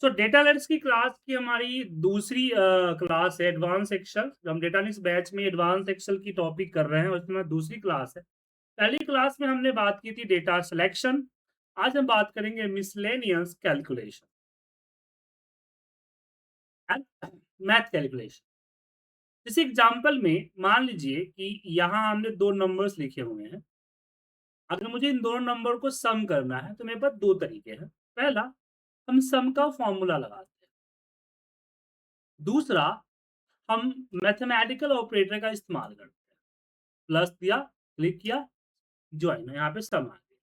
सो data analytics की class की हमारी दूसरी क्लास है एडवांस एक्सेल। हम डेटा एनालिटिक्स बैच में एडवांस एक्सेल की टॉपिक कर रहे हैं और इसमें दूसरी क्लास है। पहली क्लास में हमने बात की थी डेटा सिलेक्शन। आज हम बात करेंगे miscellaneous calculation and math calculation. इस एग्जांपल में मान लीजिए कि यहाँ हमने 2 नंबर्स लिखे हुए हैं। अगर मुझे इन दोनों नंबर को सम करना है तो मेरे पास 2 तरीके हैं। पहला, हम सम का फॉर्मूला लगाते हैं। दूसरा, हम मैथमेटिकल ऑपरेटर का इस्तेमाल करते हैं। प्लस दिया, क्लिक किया, जॉइन, यहाँ पे सम आ गया।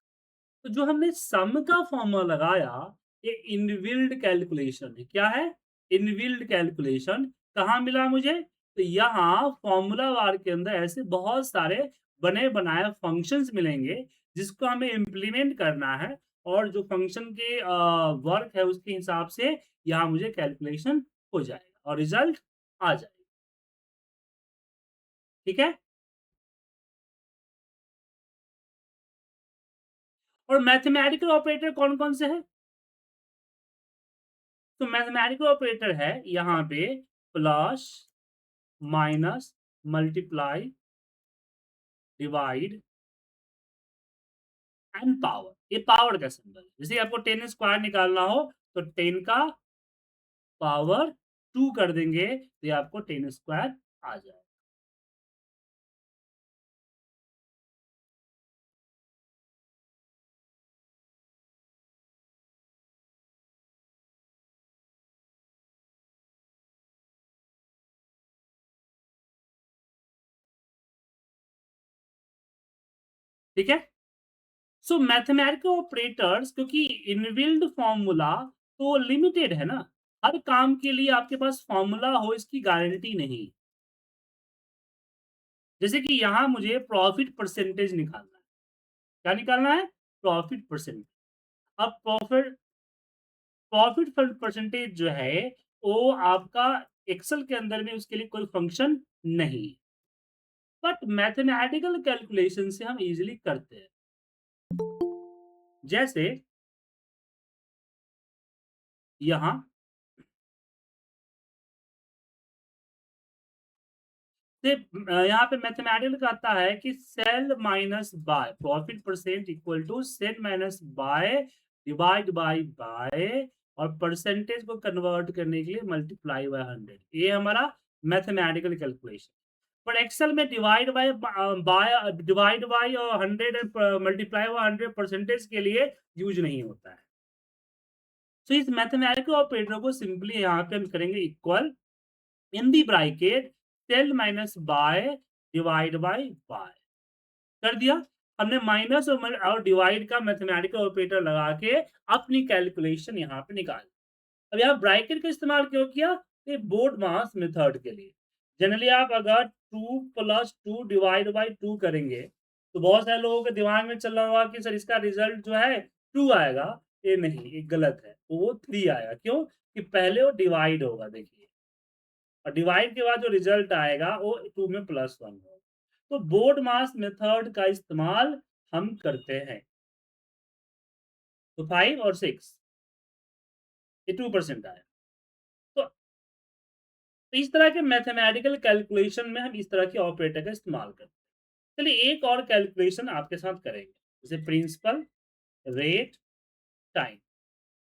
तो जो हमने सम का फॉर्मूला लगाया, ये इनबिल्ट कैलकुलेशन है। क्या है? Inbuilt calculation. कहाँ मिला मुझे? तो यहाँ फॉर्मूला बार के अंदर ऐसे बहुत सारे बने बनाए फंक्शंस मिलेंगे, जिसको हमें इम्प्लीमेंट करना है और जो फंक्शन के वर्क है उसके हिसाब से यहाँ मुझे कैलकुलेशन हो जाएगा और रिजल्ट आ जाएगा। ठीक है? और मैथमेटिकल ऑपरेटर कौन-कौन से हैं? तो मैथमेटिकल ऑपरेटर है यहाँ पे plus, minus, multiply, divide and power. ये पावर का सिंबल है। जैसे आपको 10 स्क्वायर निकालना हो तो 10 का पावर 2 कर देंगे तो ये आपको 10 स्क्वायर आ जाएगा। ठीक है? सो मैथमेटिकल ऑपरेटर्स क्योंकि इनबिल्ट फॉर्मूला तो लिमिटेड है ना। हर काम के लिए आपके पास फॉर्मूला हो इसकी गारंटी नहीं। जैसे कि यहाँ मुझे प्रॉफिट परसेंटेज निकालना है। क्या निकालना है? Profit percent. अब प्रॉफिट परसेंटेज जो है, वो आपका एक्सेल के अंदर में उसके लिए कोई फंक्शन नहीं है। बट मैथमेटिकल कैलकुलेशन से हम इज़िली करते हैं। जैसे यहाँ से यहाँ पे मैथमेटिकल कहता है कि sell minus buy profit percent equal to sell minus buy divide by और परसेंटेज को कन्वर्ट करने के लिए मल्टीप्लाई बाय 100। ये हमारा मैथमेटिकल कैलकुलेशन। पर एक्सेल में डिवाइड बाय और 100 एंड मल्टीप्लाई बाय 100 परसेंटेज के लिए यूज नहीं होता है। तो इस मैथमेटिकल ऑपरेटर को सिंपली यहाँ पे हम करेंगे equal in the bracket sell minus buy divide by कर दिया। हमने माइनस और डिवाइड का मैथमेटिकल ऑपरेटर लगा के अपनी कैलकुलेशन यहाँ पे निकाल। अब यहाँ ब्रैकेट का इस्तेमाल क्यों किया? ये बोर्ड मास मेथड के लिए। जनरली आप अगर 2 प्लस 2 डिवाइड बाय 2 करेंगे, तो बहुत सारे लोगों के दिमाग में चल रहा होगा कि सर इसका रिजल्ट जो है 2 आएगा। ये नहीं, ये गलत है। वो 3 आएगा। क्यों? कि पहले वो डिवाइड होगा देखिए, और डिवाइड के बाद जो रिजल्ट आएगा वो 2 में +1 होगा। तो बोर्ड मास मेथड का इस्तेमाल हम करते हैं। तो 5 और 6 ये 2% आया। तो इस तरह के मैथमेटिकल कैलकुलेशन में हम इस तरह के ऑपरेटर का इस्तेमाल करते हैं। चलिए एक और कैलकुलेशन आपके साथ करेंगे। जैसे प्रिंसिपल, रेट, टाइम।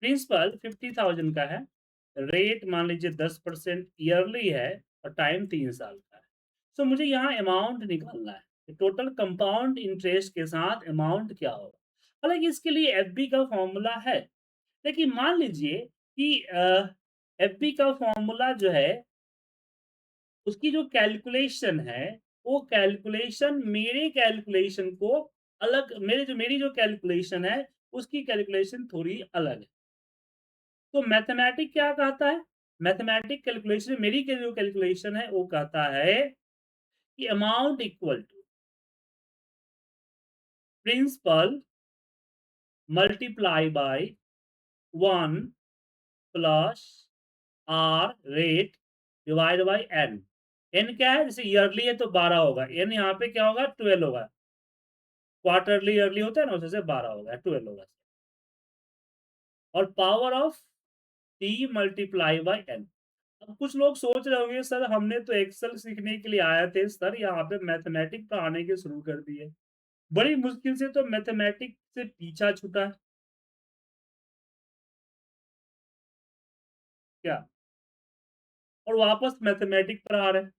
प्रिंसिपल 50,000 का है, रेट मान लीजिए 10% ईयरली है और टाइम 3 साल का है। सो मुझे यहाँ अमाउंट निकालना है कि टोटल कंपाउंड इंटरेस्ट के साथ अमाउंट क्या होगा। हालाँकि इसके लिए एफबी का फॉर्मूला है, लेकिन मान लीजिए कि एफबी का फॉर्मूला जो है उसकी जो कैलकुलेशन है, वो कैलकुलेशन मेरे कैलकुलेशन को अलग मेरी जो कैलकुलेशन है, उसकी कैलकुलेशन थोड़ी अलग है। तो मैथमेटिक क्या कहता है? मैथमेटिक कैलकुलेशन मेरी के जो कैलकुलेशन है, वो कहता है कि amount equal to principal multiply by 1 plus R rate divide by N. N क्या है? जैसे ईयरली है तो 12 होगा। एन यहाँ पे क्या होगा? 12 होगा। क्वार्टरली ईयरली होता है ना, उसमें से 12 होगा, 12 होगा। और power of T multiply by N. अब कुछ लोग सोच रहे होंगे सर हमने तो एक्सेल सीखने के लिए आए थे सर, यहाँ पे मैथमेटिक्स तो आने के शुरू कर दिए। बड़ी मुश्किल से तो मैथमेटिक्स से पीछा छूटा है। क्या? और वापस मैथमेटिक्स पर आ रहे हैं।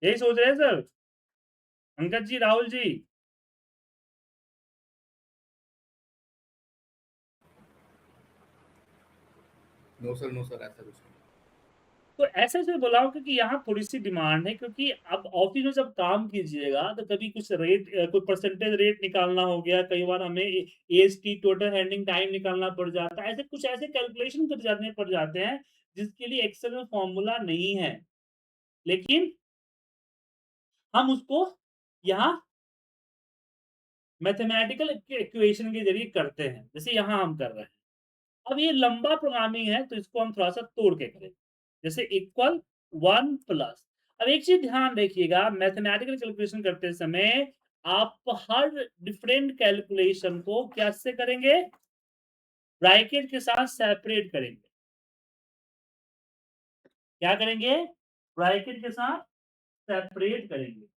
यही सोच रहे हैं सर? अंकज जी, Rahul ji? No sir, no sir, ऐसा कुछ नहीं। तो ऐसे से बोला हूँ क्योंकि यहाँ थोड़ी-सी डिमांड है, क्योंकि अब ऑफ़िस में जब काम कीजिएगा तो कभी कुछ रेट कोई परसेंटेज रेट निकालना हो गया, कई बार हमें एएसटी टोटल हैंडलिंग टाइम निकालना पड़ जाता है। ऐसे कुछ ऐसे कैलकुलेशन कर जाने पड़ जाते हैं, जिसके लिए एक्सेल में फ़ॉर्मूला नहीं है। लेकिन हम उसको यहाँ मैथमेटिकल इक्वेशन के ज़रिए करते हैं, जैसे यहाँ हम कर रहे हैं। अब ये लंबा प्रोग्रामिंग है तो इसको हम थोड़ा-सा तोड़ के करें। जैसे इक्वल 1 प्लस। अब एक चीज़ ध्यान रखिएगा, मैथमेटिकल कैलकुलेशन करते समय आप हर डिफरेंट कैलकुलेशन को कैसे करेंगे? ब्रैकेट के साथ सेपरेट करेंगे। क्या करेंगे? ब्रैकेट के साथ सेपरेट करेंगे।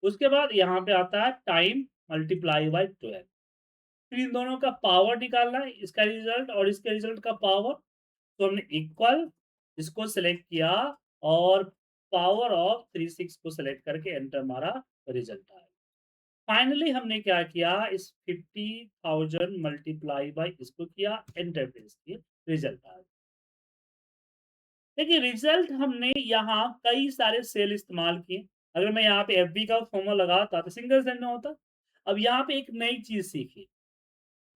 उसके बाद यहाँ पे आता है टाइम मल्टीप्लाई बाय 12। फिर इन दोनों का पावर निकालना है, इसका रिज़ल्ट और इसके रिज़ल्ट का पावर। तो हमने इक्वल इसको सेलेक्ट किया और पावर ऑफ 36 को सेलेक्ट करके एंटर मारा, रिजल्ट आया। फाइनली हमने क्या किया, इस 50,000 मल्टीप्लाई बाय इसको किया, एंटर प्रेस किए, रिजल्ट आया। देखिए रिजल्ट हमने यहाँ कई सारे सेल इस्तेमाल किए। अगर मैं यहाँ पे एफबी का फॉर्मूला लगाता तो सिंगल सेल में होता। अब यहाँ पे एक नई चीज सीखी,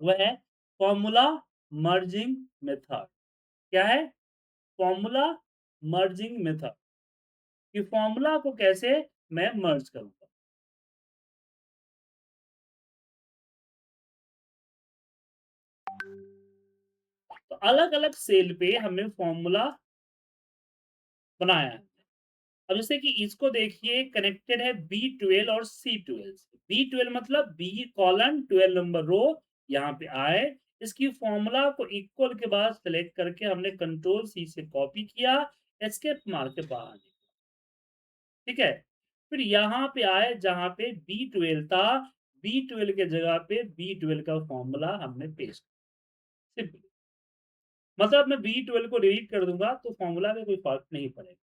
वह है फॉर्मूला मर्जिंग मेथड। क्या है? फॉर्मूला मर्जिंग मेथड, कि फॉर्मूला को कैसे मैं मर्ज करूँगा। तो अलग-अलग सेल पे हमने फॉर्मूला बनाया है। अब जैसे कि इसको देखिए, कनेक्टेड है B12 और C12 से। B12 मतलब B कॉलन 12 नंबर रो यहाँ पे आए। इसकी फॉर्मूला को इक्वल के बाद सेलेक्ट करके हमने कंट्रोल C से कॉपी किया, एस्केप मार के बाहर निकला। ठीक है? फिर यहाँ पे आए जहाँ पे B12 था, B12 के जगह पे B12 का फॉर्मूला हमने पेस्ट किया, सिंपल। मतलब मैं B12 को डिलीट कर दूँगा तो फॉर्मूला में कोई फ़र्क नहीं पड़ेगा।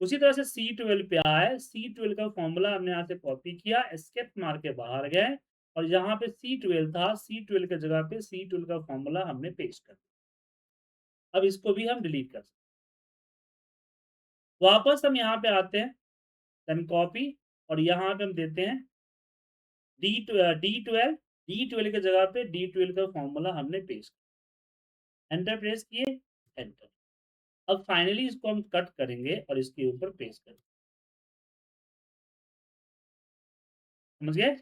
उसी तरह से C12 पे आए, C12 का फॉर्मूला हमने यहाँ से कॉपी किया, एस्केप मार के बाहर गए और जहाँ पे C12 था, C12 की जगह पे C12 का फॉर्मूला हमने पेस्ट कर दिया। अब इसको भी हम डिलीट कर सकते हैं। वापस हम यहाँ पे आते हैं, देन कॉपी और यहाँ पे हम देते हैं D12, D12 की जगह पे D12 का फॉर्मूला हमने पेस्ट किया। एंटर प्रेस किए, एंटर। अब फाइनली इसको हम कट करेंगे और इसके ऊपर पेस्ट करेंगे। समझ गए?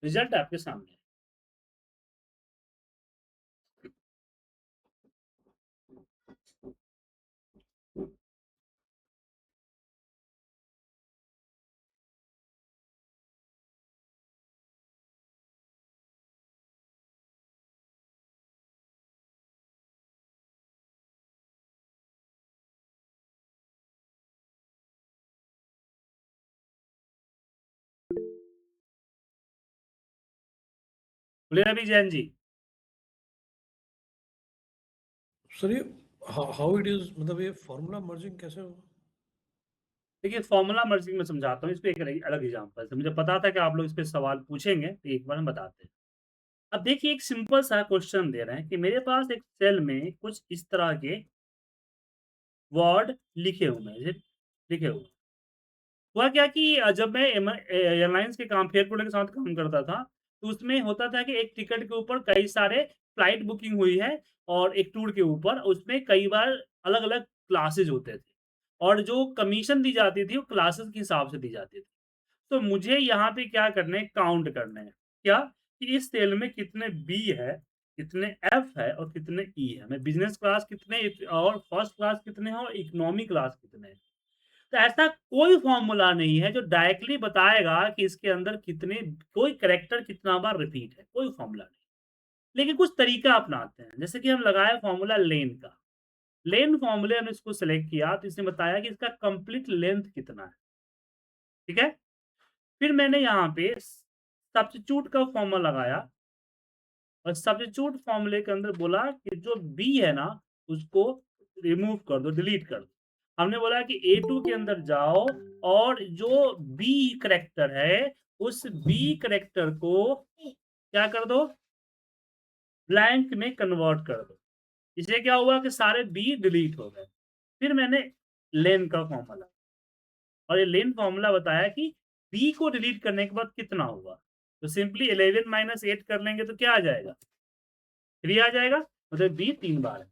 रिजल्ट आपके सामने है। बोले रवि जैन जी। सर ये हाउ इट इज, मतलब ये फॉर्मूला मर्जिंग कैसे होगा? देखिए फॉर्मूला मर्जिंग में समझाता हूँ, इसको एक अलग एग्जांपल से। मुझे पता था कि आप लोग इस पे सवाल पूछेंगे, तो एक बार हम बताते हैं। अब देखिए एक सिंपल सा क्वेश्चन दे रहे हैं कि मेरे पास एक सेल में कुछ इस तरह के वर्ड लिखे हुए हैं, लिखे हुए हैं। हुआ क्या कि जब मैं एयरलाइंस के काम एयरपोर्ट के साथ काम करता था, तो उसमें होता था कि एक टिकट के ऊपर कई सारे फ्लाइट बुकिंग हुई है और एक टूर के ऊपर उसमें कई बार अलग-अलग क्लासेज़ होते थे और जो कमीशन दी जाती थी, वो क्लासेस के हिसाब से दी जाती थी। तो मुझे यहाँ पे क्या करना है, काउंट करना है। क्या? कि इस सेल में कितने बी है, कितने एफ है और कितने ई है, मैं बिजनेस क्लास कितने और फर्स्ट क्लास कितने हैं और इकोनॉमी क्लास कितने हैं। तो ऐसा कोई फॉर्मूला नहीं है जो डायरेक्टली बताएगा कि इसके अंदर कितने कोई कैरेक्टर कितना बार रिपीट है, कोई फॉर्मूला नहीं। लेकिन कुछ तरीका अपनाते हैं, जैसे कि हम लगाए फॉर्मूला लेन का। लेन फॉर्मूले हमने इसको सेलेक्ट किया तो इसने बताया कि इसका कंप्लीट लेंथ कितना है, ठीक है। फिर मैंने यहाँ पे सब्स्टिट्यूट का फॉर्मूला लगाया और सब्स्टिट्यूट फॉर्मूले के अंदर बोला कि जो बी है ना उसको रिमूव कर दो, डिलीट कर दो। हमने बोला कि A2 के अंदर जाओ और जो बी कैरेक्टर है उस बी कैरेक्टर को क्या कर दो, ब्लैंक में कन्वर्ट कर दो। इससे क्या हुआ कि सारे बी डिलीट हो गए। फिर मैंने लेन का फॉर्मूला और ये लेन फॉर्मूला बताया कि बी को डिलीट करने के बाद कितना होगा। तो सिंपली 11 माइनस 8 कर लेंगे तो क्या आ जाएगा, 3 आ जाएगा, मतलब बी 3 बार है।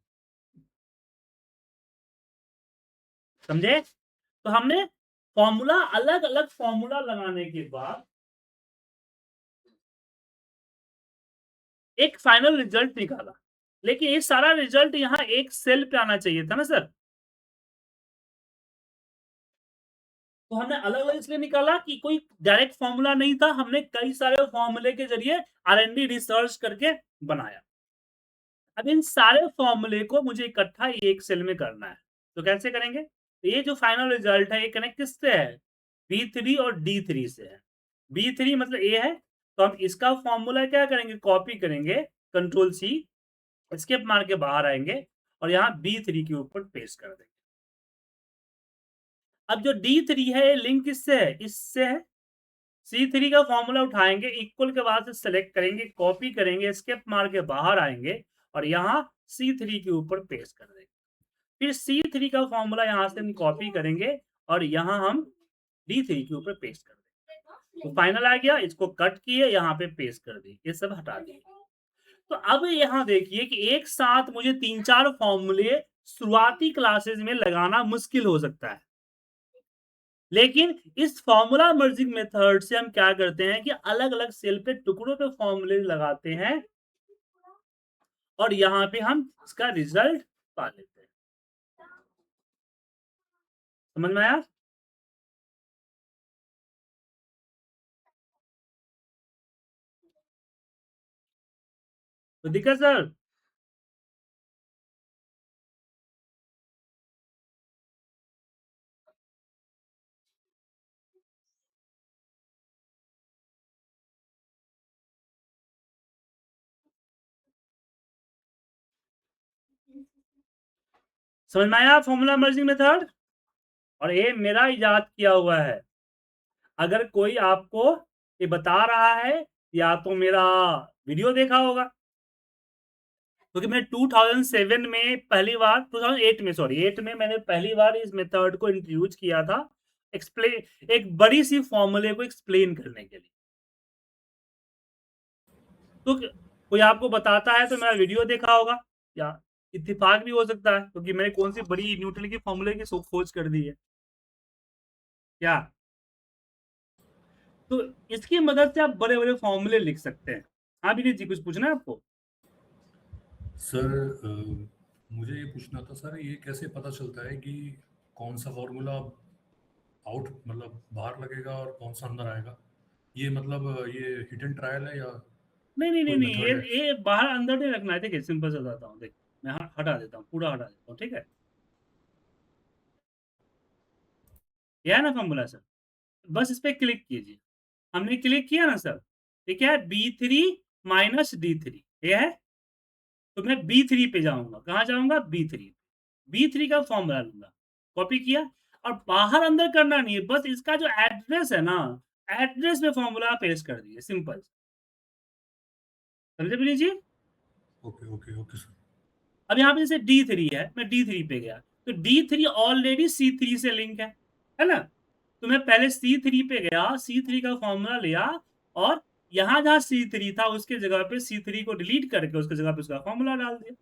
समझे? तो हमने फॉर्मूला अलग-अलग फॉर्मूला लगाने के बाद एक फाइनल रिजल्ट निकाला। लेकिन ये सारा रिजल्ट यहाँ एक सेल पे आना चाहिए था ना सर। तो हमने अलग-अलग इसलिए निकाला कि कोई डायरेक्ट फॉर्मूला नहीं था, हमने कई सारे फॉर्मूले के ज़रिए R&D रिसर्च करके बनाया। अब इन सारे फॉर्मूले को मुझे इकट्ठा एक सेल में करना है। तो कैसे करेंगे? तो ये जो फाइनल रिजल्ट है ये कनेक्ट किससे है? B3 और D3 से है। B3 मतलब ये है, तो हम इसका फॉर्मूला क्या करेंगे, कॉपी करेंगे, कंट्रोल C, एस्केप मार के बाहर आएँगे और यहाँ B3 के ऊपर पेस्ट कर देंगे। अब जो D3 है ये लिंक किससे है? इससे है। C3 का फॉर्मूला उठाएँगे, इक्वल के बाद से सेलेक्ट करेंगे, कॉपी करेंगे, एस्केप मार के बाहर आएँगे और यहाँ C3 के ऊपर पेस्ट कर देंगे। फिर C3 का फॉर्मूला यहाँ से हम कॉपी करेंगे और यहाँ हम D3 के ऊपर पेस्ट कर देंगे। तो फाइनल आ गया, इसको कट किए, यहाँ पे पेस्ट कर दिए, ये सब हटा दिए। तो अब यहाँ देखिए कि एक साथ मुझे 3-4 फॉर्मूले शुरुआती क्लासेस में लगाना मुश्किल हो सकता है। लेकिन इस फॉर्मूला मर्जिंग मेथड से हम क्या करते हैं कि अलग-अलग सेल पे टुकड़ों पे फॉर्मूले लगाते हैं और यहाँ पे हम इसका रिजल्ट पा लेते हैं। समझ में आया? तो दिक्कत सर? समझ में आया फॉर्मूला मर्जिंग मेथड? और ये मेरा इजाद किया हुआ है। अगर कोई आपको ये बता रहा है या तो मेरा वीडियो देखा होगा, क्योंकि मैं 2007 में पहली बार 2008 में सॉरी 8 में मैंने पहली बार इस मेथड को इंट्रोड्यूस किया था, एक्सप्लेन एक बड़ी सी फॉर्मूले को एक्सप्लेन करने के लिए। तो कोई आपको बताता है तो मेरा वीडियो देखा होगा या इत्तेफाक भी हो सकता है, क्योंकि मैंने कौन सी बड़ी न्यूटन की फॉर्मूले की खोज कर दी है क्या। तो इसकी मदद से आप बड़े-बड़े फॉर्मूले लिख सकते हैं। हाँ, विनीत जी कुछ पूछना है आपको? सर मुझे ये पूछना था सर, ये कैसे पता चलता है कि कौन सा फॉर्मूला आउट मतलब बाहर लगेगा और कौन सा अंदर आएगा? ये मतलब ये हिडन ट्रायल है या नहीं, नहीं, नहीं, कोई नहीं, मेथड है? ये बाहर अंदर नहीं रखना है। देखिए सिंपल से बताता हूँ, देखिए मैं हटा देता हूँ, पूरा हटा देता हूँ, ठीक है? ये है ना फॉर्मूला सर, बस इस पे क्लिक कीजिए। हमने क्लिक किया ना सर, ये क्या है B3 माइनस D3 ये है। तो मैं B3 पे जाऊँगा, कहाँ जाऊँगा? B3 B3 का फॉर्मूला लूँगा, कॉपी किया और बाहर अंदर करना नहीं है, बस इसका जो एड्रेस है ना, एड्रेस में फॉर्मूला पेस्ट कर दिए, सिंपल। समझे Vineet ji? Okay, okay, okay sir. अब यहाँ पे जैसे D3 है, मैं D3 पे गया, तो D3 ऑलरेडी C3 से लिंक है ना? तो मैं पहले C3 पे गया, C3 का फॉर्मूला लिया और यहाँ जहाँ C3 था उसके जगह पे C3 को डिलीट करके उसकी जगह पे उसका फॉर्मूला डाल दिया।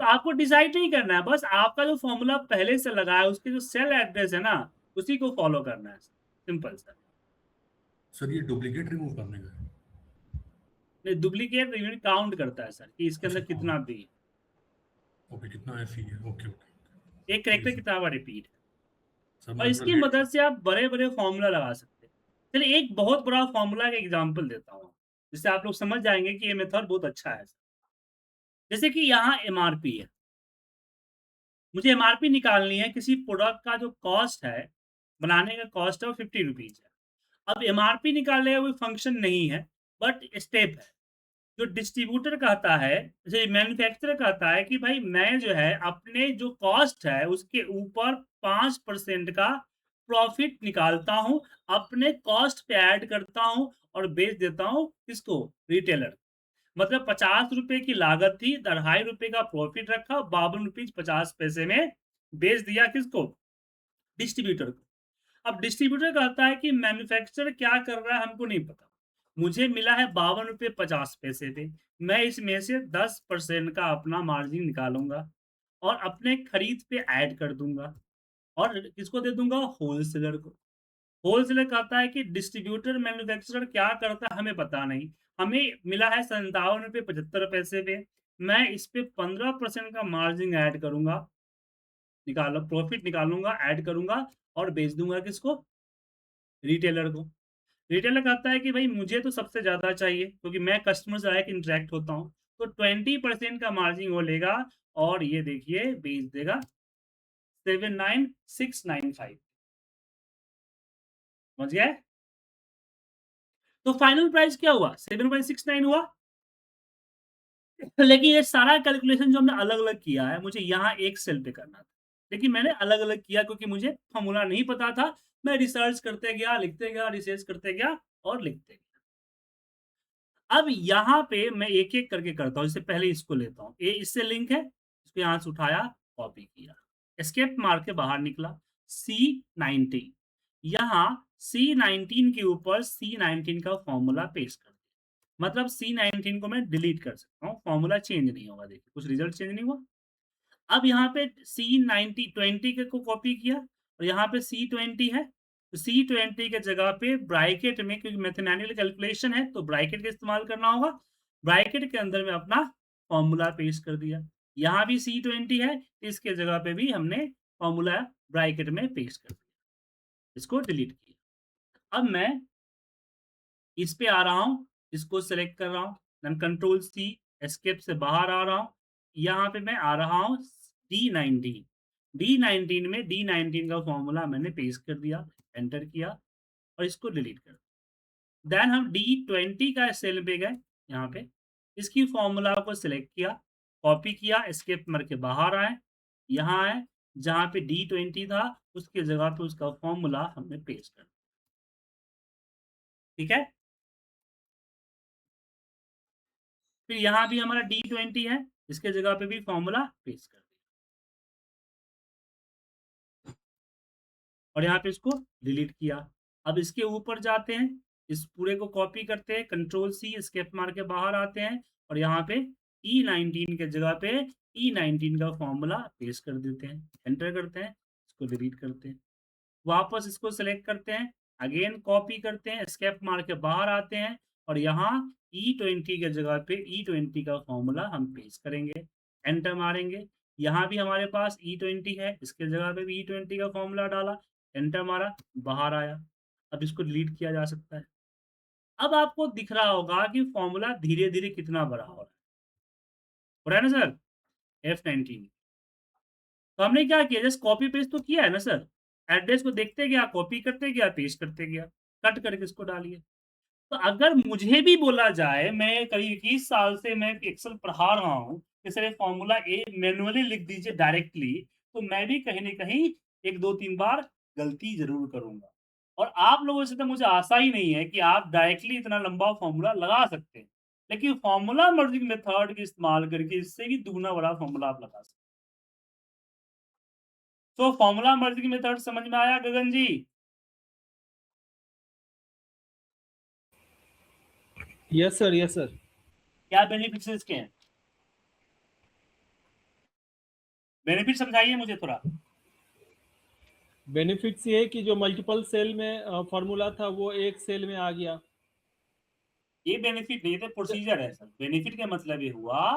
तो आपको डिसाइड नहीं करना है, बस आपका जो फॉर्मूला पहले से लगा है उसके जो सेल एड्रेस है ना, उसी को फॉलो करना है। सिंपल सा। सर ये डुप्लीकेट रिमूव करने का है? नहीं, डुप्लीकेट यूनिट काउंट करता है सर कि इसके अंदर अच्छा, कितना बी, ओके, कितना है फी है, ओके ओके। एक करेक्टर सर कितना बार रिपीट, सर और मैं थोड़ा इसकी लेट मदद से आप बड़े-बड़े फॉर्मूला लगा सकते हैं। चलिए एक बहुत बड़ा फॉर्मूला का एग्ज़ाम्पल देता हूँ, जिससे आप लोग समझ जाएँगे कि ये मेथड बहुत अच्छा है। जैसे कि यहाँ एमआरपी है, मुझे एमआरपी निकालनी है, किसी प्रोडक्ट का जो कॉस्ट है, बनाने का कॉस्ट है वो ₹50 है। अब एमआरपी निकालने का कोई फंक्शन नहीं है, बट स्टेप है। जो डिस्ट्रीब्यूटर कहता है, जैसे मैन्युफैक्चरर कहता है कि भाई मैं जो है अपने जो कॉस्ट है उसके ऊपर 5% का प्रॉफिट निकालता हूँ, अपने कॉस्ट पे ऐड करता हूँ और बेच देता हूँ किसको? रिटेलर। मतलब ₹50 की लागत थी, ₹2.5 का प्रॉफिट रखा, ₹52.50 में बेच दिया किसको? डिस्ट्रीब्यूटर को। अब डिस्ट्रीब्यूटर कहता है कि मैन्युफैक्चरर क्या कर रहा है हमको नहीं पता। मुझे मिला है ₹52.50 पे। मैं इसमें से 10% का अपना मार्जिन निकालूँगा और अपने खरीद पे ऐड कर दूँगा और किसको दे दूँगा? होलसेलर को। होलसेलर कहता है कि डिस्ट्रीब्यूटर मैन्युफैक्चरर क्या करता है हमें पता नहीं। हमें मिला है ₹57.75 पे। मैं इस पे 15% का मार्जिन ऐड करूँगा, प्रॉफिट निकालूँगा, ऐड करूँगा और बेच दूँगा किसको? रिटेलर को। रिटेलर कहता है कि भाई मुझे तो सबसे ज़्यादा चाहिए क्योंकि मैं कस्टमर से डायरेक्ट इंटरैक्ट होता हूँ। तो 20% का मार्जिन वो लेगा और ये देखिए बेच देगा 79695, समझ गए? तो फाइनल प्राइस क्या हुआ? 7.69 हुआ। लेकिन ये सारा कैलकुलेशन जो हमने अलग-अलग किया है, मुझे यहाँ एक सेल पे करना था। लेकिन मैंने अलग-अलग किया क्योंकि मुझे फ़ॉर्मूला नहीं पता था। मैं रिसर्च करते गया, लिखते गया, रिसर्च करते गया और लिखते गया। अब यहाँ पे मैं एक-एक करके करता हूँ। जैसे पहले इसको लेता हूँ। ये इससे लिंक है, इसको यहाँ से उठाया, कॉपी किया। एस्केप मार के बाहर निकला। C19 यहाँ C19 के ऊपर C19 का फ़ॉर्मूला पेस्ट कर दिया। मतलब C19 को मैं डिलीट कर सकता हूँ, फ़ॉर्मूला चेंज नहीं होगा देखिए, कुछ रिज़ल्ट चेंज नहीं हुआ। अब यहाँ पे C90 20 के को कॉपी किया और यहाँ पे C20 है, तो C20 के जगह पे ब्रैकेट में क्योंकि मैथमेटिकल कैलकुलेशन है, तो ब्रैकेट का इस्तेमाल करना होगा। ब्रैकेट के अंदर में अपना फ़ॉर्मूला पेस्ट कर दिया। यहाँ भी C20 है, इसके जगह पे भी हमने फ़ॉर्मूला ब्रैकेट में पेस्ट कर दिया। इसको डिलीट किया। अब मैं इस पे आ रहा हूँ, इसको सेलेक्ट कर रहा हूँ, देन कंट्रोल सी, एस्केप से बाहर आ रहा हूँ। यहाँ पे मैं आ रहा हूँ D19, D19 में D19 का फ़ॉर्मूला मैंने पेस्ट कर दिया, एंटर किया और इसको डिलीट कर दिया। देन हम D20 का सेल पे गए, यहाँ पे, इसकी फ़ॉर्मूला को सेलेक्ट किया, कॉपी किया, एस्केप मार के बाहर आए, यहाँ आए, जहाँ पे D20 था, उसकी जगह पे उसका फ़ॉर्मूला हमने पेस्ट कर दिया। ठीक है? फिर यहाँ भी हमारा D20 है, इसके जगह पे भी फ़ॉर्मूला पेस्ट कर दिया और यहाँ पे इसको डिलीट किया। अब इसके ऊपर जाते हैं, इस पूरे को कॉपी करते हैं, कंट्रोल सी, एस्केप मार के बाहर आते हैं और यहाँ पे E19 के जगह पे E19 का फ़ॉर्मूला पेस्ट कर देते हैं, एंटर करते हैं, इसको डिलीट करते हैं। वापस इसको सेलेक्ट करते हैं, अगेन कॉपी करते हैं, एस्केप मार के बाहर आते हैं और यहाँ E20 के जगह पे E20 का फ़ॉर्मूला हम पेस्ट करेंगे, एंटर मारेंगे। यहाँ भी हमारे पास E20 है, इसके जगह पे भी E20 का फ़ॉर्मूला डाला, एंटर मारा, बाहर आया। अब इसको डिलीट किया जा सकता है। अब आपको दिख रहा होगा कि फ़ॉर्मूला धीरे-धीरे कितना बड़ा हो रहा है। हो रहा है ना सर? F19 तो हमने क्या किया जस्ट कॉपी पेस्ट तो किया है ना सर? एड्रेस को देखते गया, कॉपी करते गया, पेस्ट करते गया, कट करके इसको डालिए। तो अगर मुझे भी बोला जाए मैं करीब 21 साल से मैं एक्सेल पढ़ा रहा हूँ, कि सर ये फ़ॉर्मूला ए मैनुअली लिख दीजिए डायरेक्टली, तो मैं भी कहीं न कहीं 1, 2, 3 बार गलती ज़रूर करूँगा। और आप लोगों से तो मुझे आशा ही नहीं है कि आप डायरेक्टली इतना लंबा फ़ॉर्मूला लगा सकते हैं। लेकिन फ़ॉर्मूला मर्जिंग मेथड का इस्तेमाल करके इससे भी दुगना बड़ा फ़ॉर्मूला आप लगा सकते हैं। तो फॉर्मूला मर्जिंग मेथड समझ में आया Gagan ji? Yes sir, yes sir. क्या बेनिफिट्स हैं इसके? बेनिफिट समझाइए मुझे थोड़ा। बेनिफिट्स ये है कि जो मल्टीपल सेल में फॉर्मूला था वो एक सेल में आ गया। ये बेनिफिट नहीं, तो प्रोसीजर है सर। बेनिफिट का मतलब ये हुआ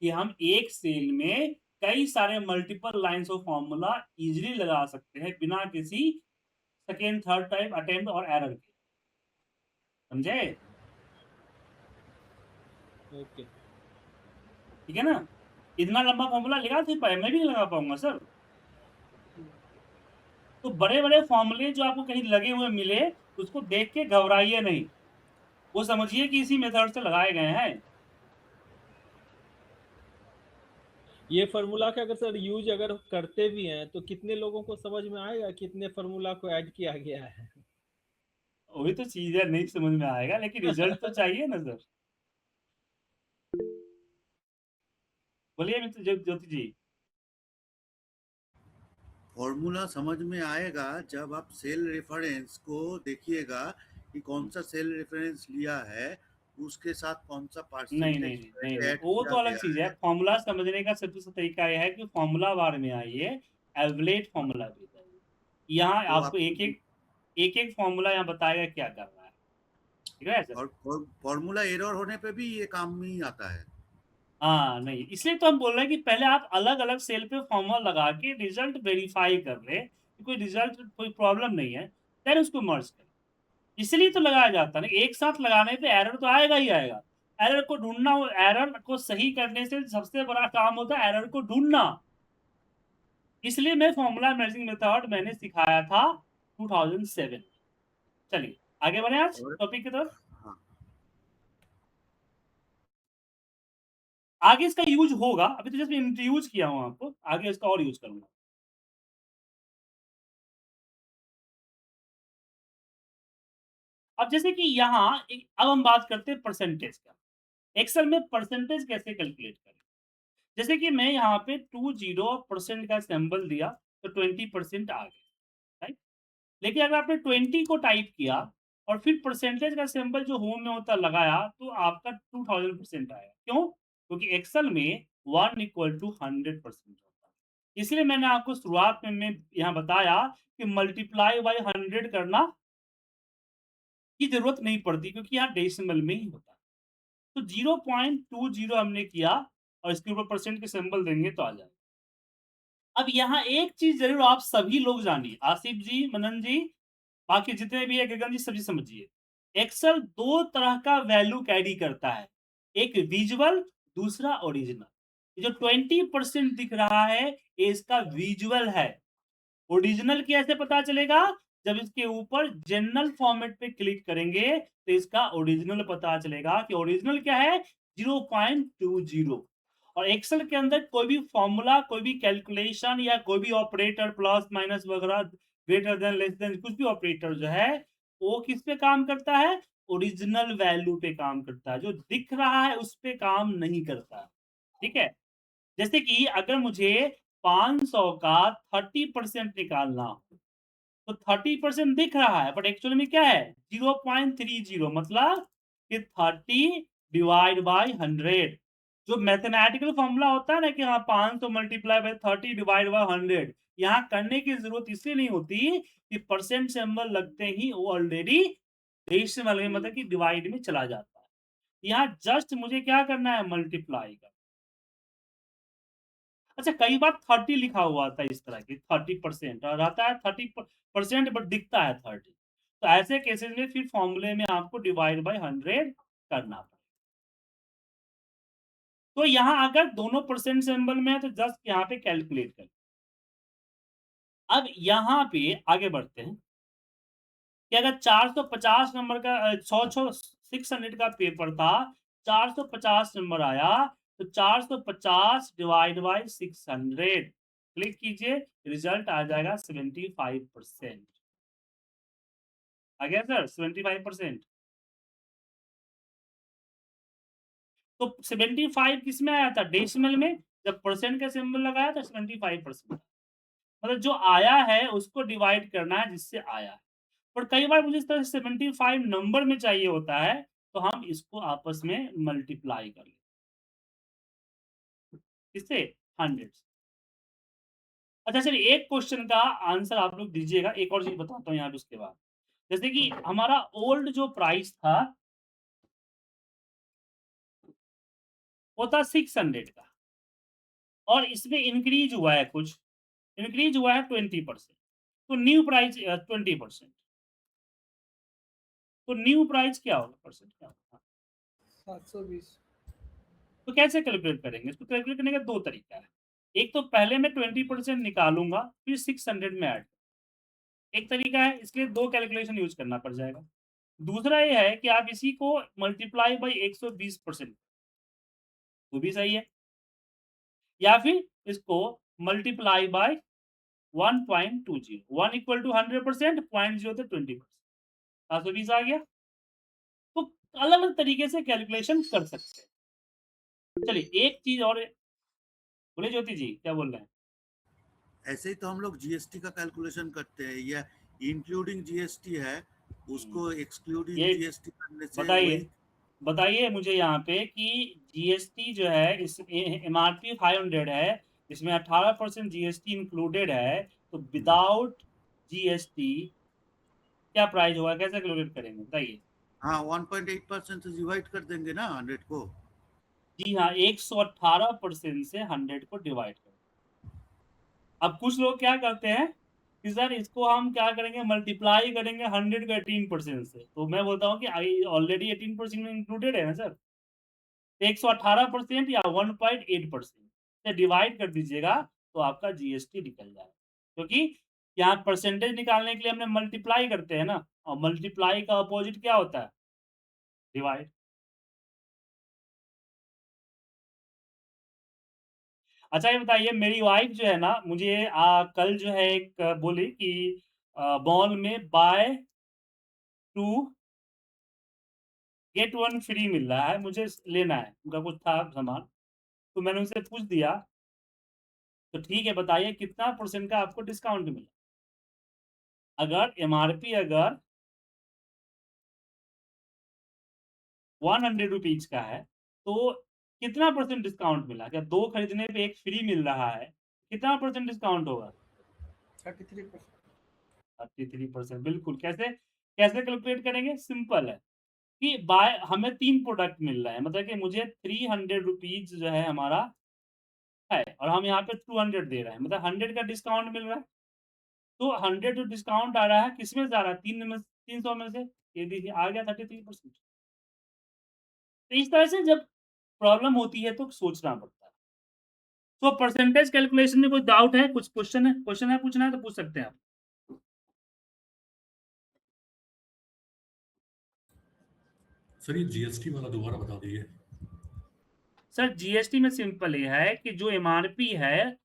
कि हम एक सेल में कई सारे multiple lines of formula easily लगा सकते हैं बिना किसी सेकंड थर्ड टाइम अटेम्प्ट और एरर के। समझे? ओके। ठीक है ना? इतना लंबा फॉर्मूला लगा नहीं पाए, मैं भी नहीं लगा पाऊंगा सर। तो बड़े-बड़े फॉर्मूले जो आपको कहीं लगे हुए मिले, उसको देख के घबराइए नहीं, वो समझिए कि इसी मेथड से लगाए गए हैं। ये फार्मूला का अगर सर यूज अगर करते भी हैं तो कितने लोगों को समझ में आएगा कितने फार्मूला को ऐड किया गया है? वही तो चीज है, नहीं समझ में आएगा, लेकिन रिजल्ट तो चाहिए ना सर। बोलिए मित्र ज्योति जी। फॉर्मूला समझ में आएगा जब आप सेल रेफरेंस को देखिएगा कि कौन सा सेल रेफरेंस लिया है, उसके साथ कौन सा नहीं, परसेंटेज नहीं, ऐड वो किया तो अलग गया चीज़ है। है। फ़ॉर्मूला समझने का सबसे तरीका ये है कि फ़ॉर्मूला बार में आइए, एवरेज फ़ॉर्मूला भी जाइए। यहाँ तो आपको आपको एक-एक फ़ॉर्मूला यहाँ बताएगा क्या कर रहा है। ठीक है सर? और फॉर्मूला एरर होने पे भी ये काम में ही आता है। हाँ, नहीं, इसलिए तो हम बोल रहे हैं कि पहले आप अलग-अलग सेल पे फ़ॉर्मूला लगा के रिज़ल्ट वेरीफ़ाई कर लें, कि कोई रिज़ल्ट कोई प्रॉब्लम नहीं है, देन उसको मर्ज करें। इसलिए तो लगाया जाता है ना, एक साथ लगाने पे एरर तो आएगा ही आएगा। एरर को ढूँढना, एरर को सही करने से सबसे बड़ा काम होता है एरर को ढूँढना। इसलिए मैं फ़ॉर्मूला मैचिंग मेथड मैंने सिखाया था 2007 में। चलिए, आगे बढ़ें आज और टॉपिक की तरफ। हाँ, आगे इसका यूज़ होगा, अभी तो जस्ट मैं इंट्रोड्यूस किया हूँ आपको, आगे इसका और यूज़ करूँगा। अब जैसे कि यहाँ अब हम बात करते हैं परसेंटेज का। एक्सेल में परसेंटेज कैसे कैलकुलेट करें? जैसे कि मैं यहाँ पे 20% का सिंबल दिया, तो 20% आ गया, राइट? लेकिन अगर आपने 20 को टाइप किया और फिर परसेंटेज का सिंबल जो होम में होता लगाया, तो आपका 2000% आएगा। क्यों? क्योंकि एक्सेल में 1 इक्वल टू 100% होता है। इसलिए मैंने आपको शुरुआत में मैं यहाँ बताया कि मल्टीप्लाई बाय 100 करना की ज़रूरत नहीं पड़ती, क्योंकि यहाँ डेसिमल में ही होता है। तो 0.20 हमने किया और इसके ऊपर परसेंट के सिंबल देंगे तो आ जाएगा। अब यहाँ एक चीज़ ज़रूर आप सभी लोग जानिए, आसिफ जी, मनन जी, बाकी जितने भी है गगन जी, सभी समझिए। एक्सेल 2 तरह का वैल्यू कैरी करता है, एक विजुअल, दूसरा ओरिजिनल। ये जो 20% दिख रहा है, ये इसका विजुअल है। ओरिजिनल कैसे पता चलेगा? जब इसके ऊपर जनरल फॉर्मेट पे क्लिक करेंगे, तो इसका ओरिजिनल पता चलेगा कि ओरिजिनल क्या है? 0.20। और एक्सेल के अंदर कोई भी फॉर्मूला, कोई भी कैलकुलेशन या कोई भी ऑपरेटर प्लस माइनस वगैरह, ग्रेटर देन, लेस देन, कुछ भी ऑपरेटर जो है, वो किस पे काम करता है? ओरिजिनल वैल्यू पे काम करता है। जो दिख रहा है उस पे काम नहीं करता है। ठीक है? जैसे कि अगर मुझे 500 का 30% निकालना हो, तो 30% दिख रहा है, बट एक्चुअली में क्या है? 0.30, मतलब कि 30 डिवाइड बाय 100। जो मैथमेटिकल फॉर्मूला होता है ना कि हाँ 500 मल्टीप्लाई बाय 30 डिवाइड बाय 100, यहाँ करने की जरूरत इसलिए नहीं होती कि परसेंट सिंबल लगते ही वो ऑलरेडी डेसिमल में, मतलब कि डिवाइड में चला जाता है। यहाँ जस्ट मुझे क्या करना है? मल्टीप्लाई का। अच्छा, कई बार 30 लिखा हुआ आता है इस तरह की, 30% और आता है 30% बट दिखता है 30। तो ऐसे केसेस में फिर फॉर्मूले में आपको डिवाइड बाय 100 करना पड़ेगा। तो यहाँ अगर दोनों परसेंट सिंबल में है तो जस्ट यहाँ पे कैलकुलेट करें। अब यहाँ पे आगे बढ़ते हैं कि अगर 450 नंबर का 600 का पेपर था, 450 नंबर आया, तो 450 डिवाइड बाय 600 क्लिक कीजिए, रिजल्ट आ जाएगा 75%। आ गया सर 75%। तो 75 किसमें आया था? डेसिमल में। जब परसेंट का सिंबल लगाया तो 75%। मतलब जो आया है उसको डिवाइड करना है जिससे आया है। पर कई बार मुझे इस तरह से 75 नंबर में चाहिए होता है, तो हम इसको आपस में मल्टीप्लाई कर लेते हैं। किससे? 100 से। अच्छा चलिए, एक क्वेश्चन का आंसर आप लोग दीजिएगा, एक और चीज़ बताता हूँ यहाँ पे उसके बाद। जैसे कि हमारा ओल्ड जो प्राइस था, वो था 600 का और इसमें इंक्रीज हुआ है कुछ, इंक्रीज हुआ है 20%, तो न्यू प्राइस 20%, तो न्यू प्राइस क्या होगा, परसेंट क्या होगा? 720। तो कैसे कैलकुलेट करेंगे? इसको कैलकुलेट करने का 2 तरीका है। एक तो पहले मैं 20% निकालूँगा, फिर 600 में ऐड, एक तरीका है, इसके लिए 2 कैलकुलेशन यूज़ करना पड़ जाएगा। दूसरा ये है कि आप इसी को मल्टीप्लाई बाय 120%, वो भी सही है। या फिर इसको मल्टीप्लाई बाय 1.20, 1 इक्वल टू 100%, 0.0 तो 20%, 720 आ गया। तो अलग-अलग तरीके से कैलकुलेशन कर सकते हैं। चलिए एक चीज़ और, बोलिए ज्योति जी, क्या बोल रहे हैं? ऐसे ही तो हम लोग जीएसटी का कैलकुलेशन करते हैं, या इंक्लूडिंग जीएसटी है उसको एक्सक्लूडिंग ये जीएसटी करने से बताइए, वही। बताइए मुझे यहाँ पे कि जीएसटी जो है इस एमआरपी 500 है, इसमें 18% जीएसटी इंक्लूडेड है, तो विदाउट जीएसटी क्या प्राइस होगा, कैसे कैलकुलेट करेंगे बताइए? हाँ 1.8% से डिवाइड कर देंगे ना 100 को। जी हाँ, 118% से 100 को डिवाइड करें। अब कुछ लोग क्या करते हैं कि सर इसको हम क्या करेंगे, मल्टीप्लाई करेंगे 100 को 18% से, तो मैं बोलता हूँ कि आई ऑलरेडी 18% में इंक्लूडेड है ना सर, 118% या 1.8% से डिवाइड कर दीजिएगा, तो आपका जीएसटी निकल जाएगा। क्योंकि यहाँ परसेंटेज निकालने के लिए हमने मल्टीप्लाई करते हैं ना, और मल्टीप्लाई का अपोजिट क्या होता है, डिवाइड। अच्छा ये बताइए, मेरी वाइफ जो है ना, मुझे कल जो है एक बोली कि मॉल में बाय 2 गेट 1 फ्री मिल रहा है, मुझे लेना है, उनका कुछ था सामान, तो मैंने उनसे पूछ दिया, तो ठीक है बताइए कितना परसेंट का आपको डिस्काउंट मिला? अगर एमआरपी अगर 100 रुपीज का है, तो कितना परसेंट डिस्काउंट मिला? क्या 2 खरीदने पे 1 फ्री मिल रहा है, कितना परसेंट डिस्काउंट होगा? 33%। 33%, बिल्कुल। कैसे कैसे कैलकुलेट करेंगे? सिंपल है कि बाय हमें 3 प्रोडक्ट मिल रहा है, मतलब कि मुझे 300 रुपीज जो है हमारा है, और हम यहाँ पे 200 दे रहे हैं, मतलब 100 का डिस्काउंट मिल रहा है। तो 100 जो डिस्काउंट आ रहा है, किसमें से आ रहा है? 300 में से, ये देखिए आ गया 33%। तो इस तरह से जब प्रॉब्लम होती है तो सोचना पड़ता है। तो परसेंटेज कैलकुलेशन में कोई डाउट है? कुछ क्वेश्चन है पूछना है तो पूछ सकते हैं आप। सर ये जीएसटी वाला दोबारा बता दीजिए। सर जीएसटी में सिंपल ये है कि जो एमआरपी है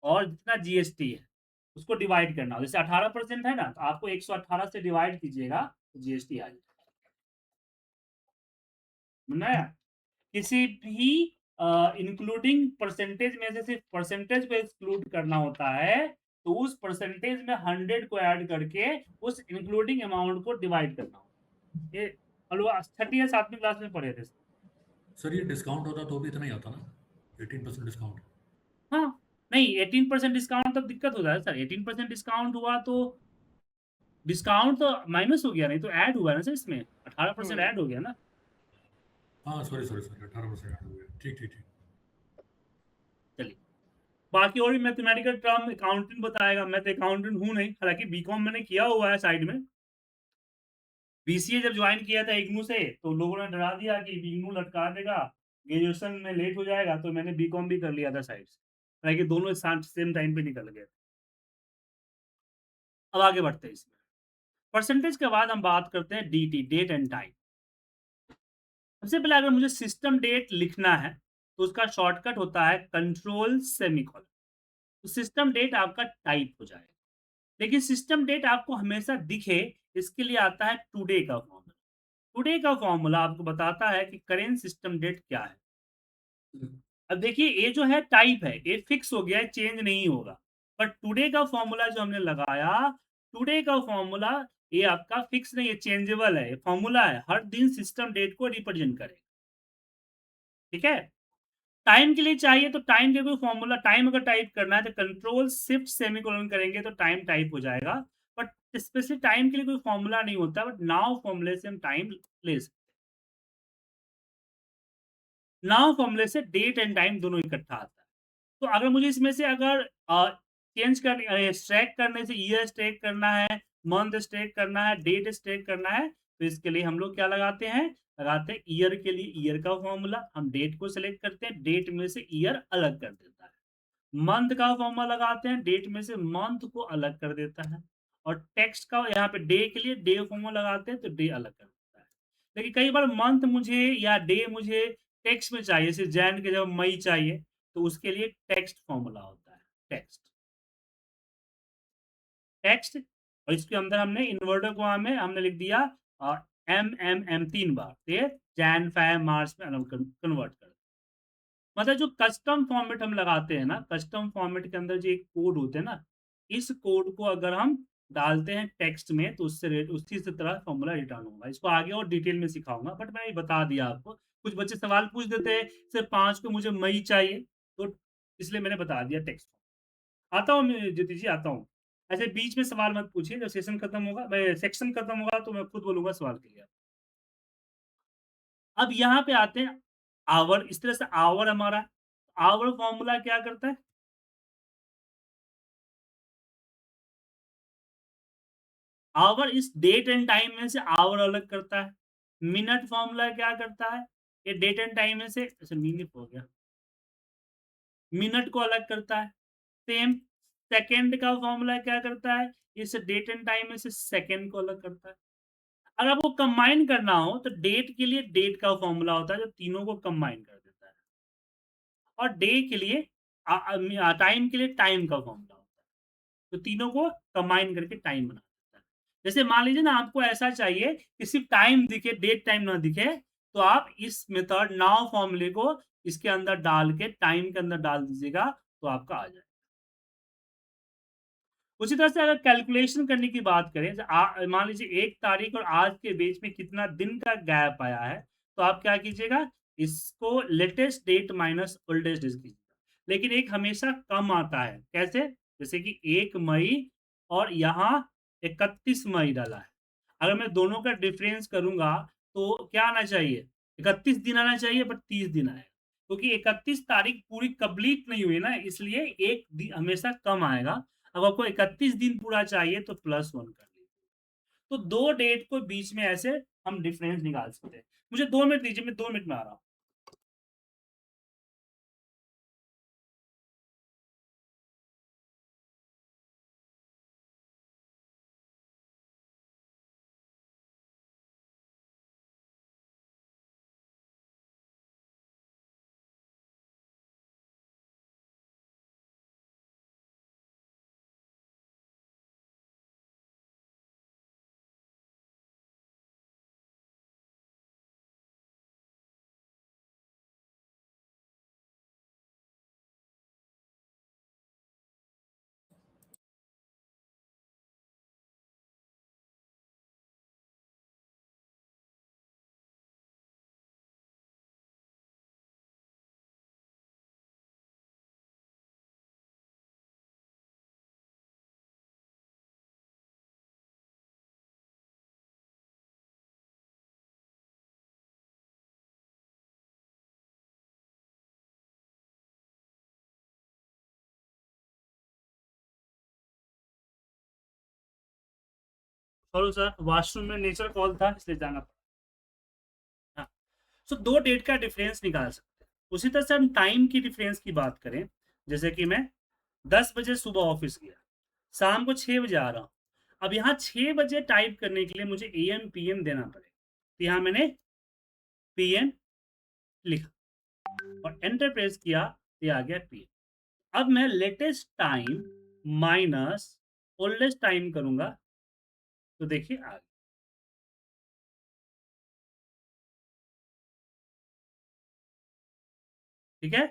और जितना जीएसटी है उसको डिवाइड करना, जैसे 18% है ना, तो आपको 118 से डिवाइड कीजिएगा तो जीएसटी आ जाएगा। समझ में आया? किसी भी इंक्लूडिंग परसेंटेज में से सिर्फ परसेंटेज को एक्सक्लूड करना होता है, तो उस परसेंटेज में 100 को ऐड करके उस इंक्लूडिंग अमाउंट को डिवाइड करना होता है। ये छठी या 7वीं क्लास में पढ़े थे। सर ये डिस्काउंट होता तो भी इतना ही आता ना, 18% डिस्काउंट। हाँ, नहीं 18% डिस्काउंट तब दिक्कत होता है सर, 18% डिस्काउंट हुआ तो डिस्काउंट तो माइनस हो गया, नहीं तो ऐड हुआ ना सर, इसमें 18% ऐड हो गया ना। हाँ सॉरी सॉरी सॉरी 18% ऐड हो गया, ठीक ठीक ठीक। चलिए, बाकी और भी मैथमेटिकल टर्म अकाउंटेंट बताएगा, मैं तो अकाउंटेंट हूँ नहीं, हालांकि बीकॉम मैंने किया हुआ है साइड में। बीसीए जब ज्वाइन किया था इग्नू से, तो लोगों ने डरा दिया कि इग्नू लटका देगा, ग्रेजुएशन में लेट हो जाएगा, तो मैंने बीकॉम भी कर लिया था साइड से, हालांकि दोनों सेम टाइम पे निकल गए। अब आगे बढ़ते हैं इसमें। परसेंटेज के बाद हम बात करते हैं डीटी, डेट एंड टाइम। सबसे पहले अगर मुझे सिस्टम डेट लिखना है तो उसका शॉर्टकट होता है कंट्रोल सेमीकोलन। तो सिस्टम डेट आपका टाइप हो जाएगा, लेकिन सिस्टम डेट आपको हमेशा दिखे इसके लिए आता है टुडे का फॉर्मूला। टुडे का फॉर्मूला आपको बताता है कि करेंट सिस्टम डेट क्या है। अब देखिए ये जो है टाइप है, ये फिक्स हो गया है, चेंज नहीं होगा। पर टुडे का फॉर्मूला जो हमने लगाया, टुडे का फॉर्मूला ये आपका फिक्स नहीं है, चेंजेबल है, फॉर्मूला है, हर दिन सिस्टम डेट को रिप्रेजेंट करेगा। ठीक है? टाइम के लिए चाहिए तो टाइम के कोई फॉर्मूला, टाइम अगर टाइप करना है तो कंट्रोल शिफ्ट सेमीकोलन करेंगे तो टाइम टाइप हो जाएगा। बट स्पेसिफिक टाइम के लिए कोई फॉर्मूला नहीं होता, बट नाउ फॉर्मूले से हम टाइम ले सकते हैं। नाउ फॉर्मूले से डेट एंड टाइम दोनों इकट्ठा आता है। तो अगर मुझे इसमें से अगर चेंज कर स्ट्रैक करने से ईयर स्ट्रैक करना है, मंथ स्ट्रैक करना है, डेट स्ट्रैक करना है, तो इसके लिए हम लोग क्या लगाते हैं? लगाते हैं ईयर के लिए ईयर का फॉर्मूला, हम डेट को सेलेक्ट करते हैं, डेट में से ईयर अलग कर देता है। मंथ का फॉर्मूला लगाते हैं, डेट में से मंथ को अलग कर देता है। और टेक्स्ट का यहाँ पे डे के लिए डे फॉर्मूला लगाते हैं, तो डे अलग कर देता है। लेकिन कई बार मंथ मुझे या डे मुझे टेक्स्ट में चाहिए, जैसे जैन के जब मई चाहिए, तो उसके लिए टेक्स्ट फॉर्मूला होता है, टेक्स्ट। टेक्स्ट और इसके अंदर हमने इन्वर्टर को में हमने लिख दिया एम 3 बार, तो ये जैन, फेब, मार्च में कन्वर्ट कर। मतलब जो कस्टम फॉर्मेट हम लगाते हैं ना, कस्टम फॉर्मेट के अंदर जो एक कोड होते हैं ना, इस कोड को अगर हम डालते हैं टेक्स्ट में, तो उससे उसी से तरह फॉर्मूला रिटर्न होगा। इसको आगे और डिटेल में सिखाऊंगा, बट मैं ये बता दिया आपको। कुछ बच्चे सवाल पूछ देते हैं, सिर्फ 5 को मुझे मई चाहिए, तो इसलिए मैंने बता दिया टेक्स्ट। आता हूँ मैं ज्योति जी, आता हूँ। ऐसे बीच में सवाल मत पूछिए, जब सेशन खत्म होगा, मैं सेक्शन खत्म होगा तो मैं खुद बोलूंगा सवाल के लिए। अब यहाँ पे आते हैं आवर, इस तरह से आवर हमारा, आवर फॉर्मूला क्या करता है? आवर इस डेट एंड टाइम में से आवर अलग करता है। मिनट फॉर्मूला क्या करता है? ये डेट एंड टाइम में से, अच्छा मिनट हो गया, मिनट को अलग करता है। सेम सेकंड का फॉर्मूला क्या करता है? इस डेट एंड टाइम में से सेकंड को अलग करता है। अगर आपको कंबाइन करना हो तो डेट के लिए डेट का फॉर्मूला होता है, जो तीनों को कंबाइन कर देता है। और डे के लिए टाइम के लिए टाइम का फॉर्मूला होता है, तो तीनों को कंबाइन करके टाइम बना देता है। जैसे मान लीजिए ना, आपको ऐसा चाहिए कि सिर्फ टाइम दिखे, डेट टाइम ना दिखे, तो आप इस मेथड नाउ फॉर्मूले को इसके अंदर डाल के टाइम के अंदर डाल दीजिएगा, तो आपका आ जाएगा। उसी तरह से अगर कैलकुलेशन करने की बात करें, मान लीजिए 1 तारीख और आज के बीच में कितना दिन का गैप आया है, तो आप क्या कीजिएगा? इसको latest date minus oldest date कीजिएगा। लेकिन एक हमेशा कम आता है, कैसे? जैसे कि 1 मई और यहाँ 31 मई डाला है। अगर मैं दोनों का डिफरेंस करूँगा, तो क्या आना चाहिए? 31 दिन आना चाहिए, बट 30 दिन आएगा। क्योंकि 31 तारीख पूरी कंप्लीट नहीं हुई ना, इसलिए 1 दिन हमेशा कम आएगा। अब आपको 31 दिन पूरा चाहिए, तो +1 कर लीजिए। तो 2 डेट को बीच में ऐसे हम डिफरेंस निकाल सकते हैं। मुझे 2 मिनट दीजिए, मैं 2 मिनट में आ रहा हूँ। सॉरी सर, वॉशरूम में नेचर कॉल था, इसलिए जाना पड़ा। हाँ, सो 2 डेट का डिफरेंस निकाल सकते हैं। उसी तरह से हम टाइम की डिफरेंस की बात करें, जैसे कि मैं 10 बजे सुबह ऑफिस गया, शाम को 6 बजे आ रहा हूँ। अब यहाँ 6 बजे टाइप करने के लिए मुझे एएम पीएम देना पड़ेगा, तो यहाँ मैंने पीएम लिखा और एंटर प्रेस किया, ये आ गया पीएम। अब मैं latest time minus oldest time करूंगा, तो देखिए आ गया। ठीक है,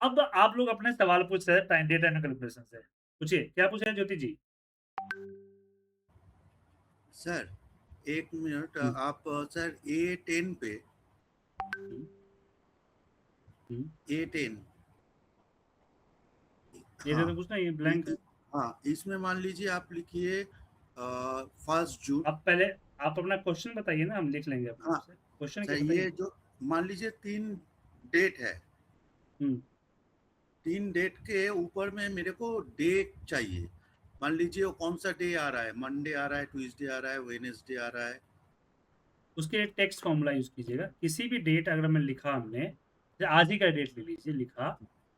अब आप लोग अपने सवाल पूछ रहे हैं टाइम डेटा एंड कैलकुलेशन से। पूछिए, क्या पूछ रहे हैं ज्योति जी? सर 1 मिनट, हुँ। आप सर A10 पे हुँ। हुँ। A10 ये हाँ, तो पूछना, ये ब्लैंक है। हाँ, इसमें मान लीजिए आप लिखिए 1 जून। अब पहले आप अपना क्वेश्चन बताइए ना, हम लिख लेंगे अपने हाँ, आप से। क्वेश्चन सर क्या ये बताइए? जो मान लीजिए 3 डेट है, हुँ। 3 डेट के ऊपर में मेरे को डे चाहिए। मान लीजिए वो कौन सा डे आ रहा है, मंडे आ रहा है, ट्यूसडे आ रहा है, वेडनेसडे आ रहा है। उसके लिए टेक्स्ट फॉर्मूला यूज़ कीजिएगा। किसी भी डेट अगर मैं लिखा हमने, जैसे आज ही का डेट ले लीजिए लिखा,